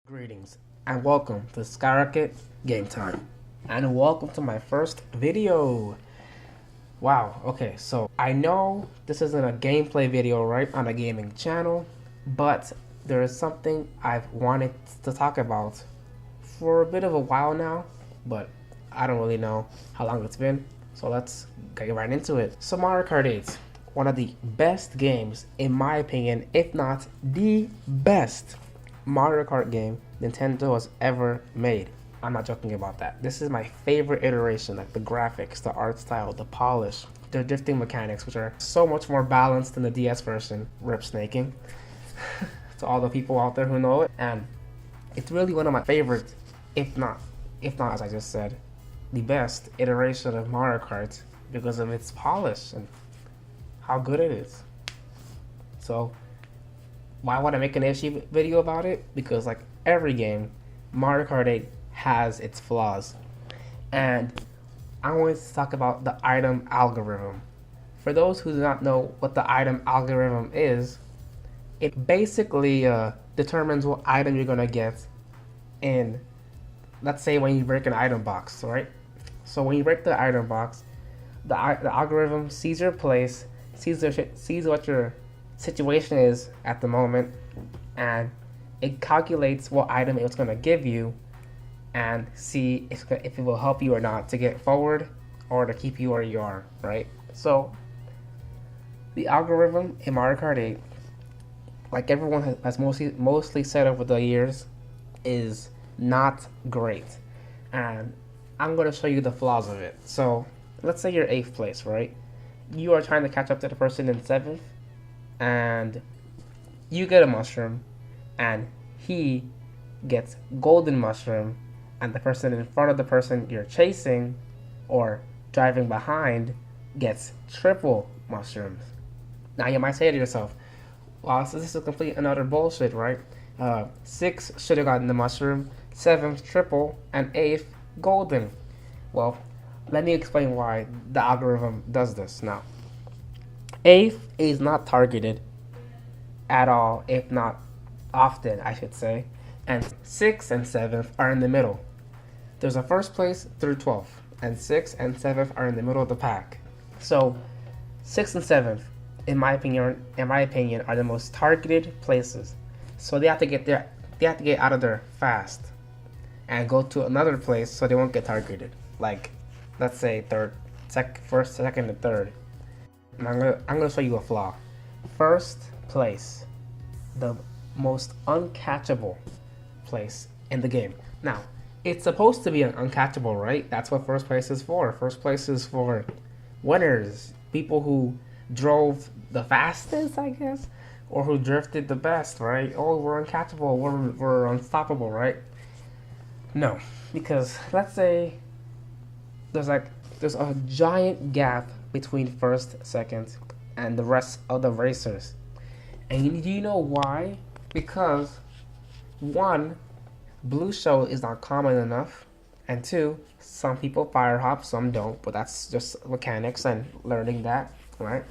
Greetings and welcome to Skyrocket Game Time. And welcome to my first video. Wow, okay, so I know this isn't a gameplay video, right, on a gaming channel, but there is something I've wanted to talk about for a bit of a while now, but I don't really know how long it's been, so let's get right into it. So Mario Kart 8, one of the best games, in my opinion, if not the best Mario Kart game Nintendo has ever made. I'm not joking about that. This is my favorite iteration, like the graphics, the art style, the polish, the drifting mechanics, which are so much more balanced than the DS version. Rip snaking. To all the people out there who know it. And it's really one of my favorite, if not as I just said, the best iteration of Mario Kart because of its polish and how good it is. So why would I make an issue video about it? Because like every game, Mario Kart 8 has its flaws. And I wanted to talk about the item algorithm. For those who do not know what the item algorithm is, it basically determines what item you're gonna get in, let's say when you break an item box, right? So when you break the item box, the algorithm sees your place, sees what your situation is at the moment, and it calculates what item it's going to give you and see if it will help you or not to get forward or to keep you where you are, right? So the algorithm in Mario Kart 8, like everyone has mostly said over the years, is not great, and I'm going to show you the flaws of it. So let's say you're 8th place, right? You are trying to catch up to the person in 7th, and you get a mushroom, and he gets golden mushroom, and the person in front of the person you're chasing or driving behind gets triple mushrooms. Now you might say to yourself, well, so this is complete and utter bullshit, right? 6 should have gotten the mushroom, 7th triple, and 8th golden. Well, let me explain why the algorithm does this now. 8th is not targeted at all, if not often, I should say, and 6th and 7th are in the middle. There's a 1st place through 12th, and 6th and 7th are in the middle of the pack. So 6th and 7th, in my opinion, are the most targeted places. So they have to get there. They have to get out of there fast and go to another place so they won't get targeted. Like, let's say first, second, and third. And I'm gonna show you a flaw. 1st place, the most uncatchable place in the game. Now, it's supposed to be uncatchable, right? That's what 1st place is for. 1st place is for winners, people who drove the fastest, I guess, or who drifted the best, right? Oh, we're uncatchable, we're unstoppable, right? No, because let's say there's a giant gap between 1st, 2nd, and the rest of the racers. And do you know why? Because 1, blue shell is not common enough, and 2, some people fire hop, some don't, but that's just mechanics and learning that, right?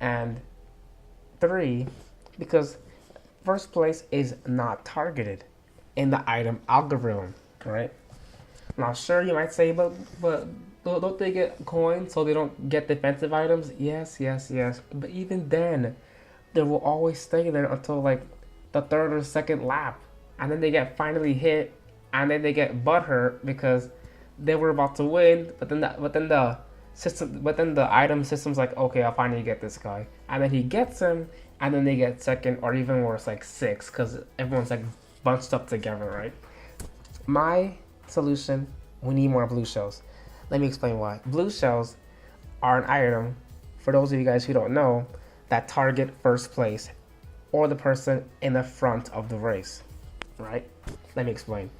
And 3, because 1st place is not targeted in the item algorithm, right? Now, sure, you might say, but don't they get coins so they don't get defensive items? Yes. But even then, they will always stay there until like the 3rd or 2nd lap, and then they get finally hit, and then they get butthurt because they were about to win, but then the item system's like, okay, I'll finally get this guy, and then he gets him, and then they get 2nd, or even worse, like 6th, because everyone's like bunched up together, right? My solution: we need more blue shells. Let me explain why. Blue shells are an item, for those of you guys who don't know, that target 1st place or the person in the front of the race, right? Let me explain.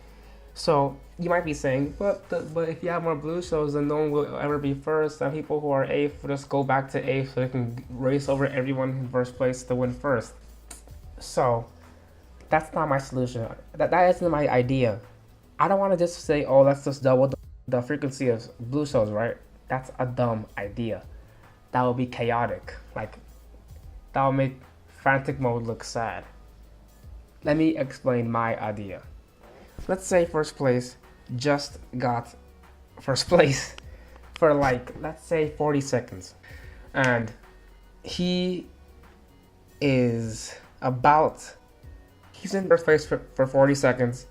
So you might be saying, but if you have more blue shells, then no one will ever be 1st, and people who are 8th will just go back to 8th so they can race over everyone in 1st place to win 1st. So that's not my solution. That isn't my idea. I don't want to just say, oh, let's just double the frequency of blue shells, right? That's a dumb idea. That would be chaotic. Like, that would make frantic mode look sad. let me explain my idea. Let's say first place just got first place for like, let's say 40 seconds. And he is he's in first place for 40 seconds.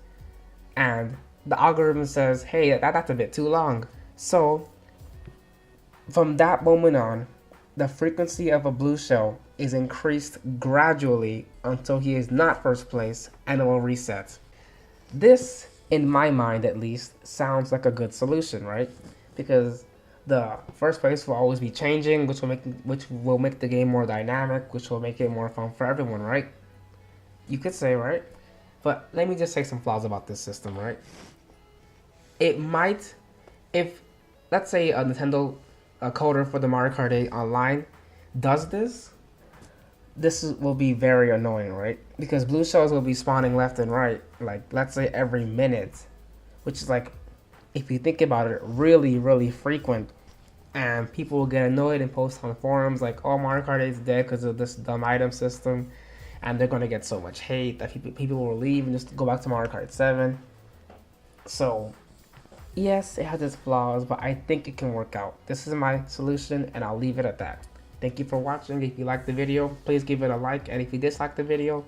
And the algorithm says, hey, that's a bit too long. So from that moment on, the frequency of a blue shell is increased gradually until he is not first place, and it will reset. This, in my mind at least, sounds like a good solution, right? Because the first place will always be changing, which will make the game more dynamic, which will make it more fun for everyone, right? You could say, right? But let me just say some flaws about this system, right? It might, if let's say a Nintendo coder for the Mario Kart 8 online does this, will be very annoying, right? Because blue shells will be spawning left and right, like let's say every minute, which is like, if you think about it, really, really frequent. And people will get annoyed and post on forums like, oh, Mario Kart 8 is dead because of this dumb item system. And they're going to get so much hate that people will leave and just go back to Mario Kart 7. So, yes, it has its flaws, but I think it can work out. This is my solution, and I'll leave it at that. Thank you for watching. If you liked the video, please give it a like. And if you dislike the video,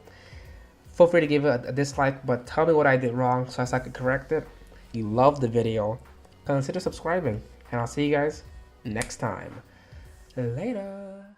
feel free to give it a dislike, but tell me what I did wrong so I can correct it. If you love the video, consider subscribing. And I'll see you guys next time. Later.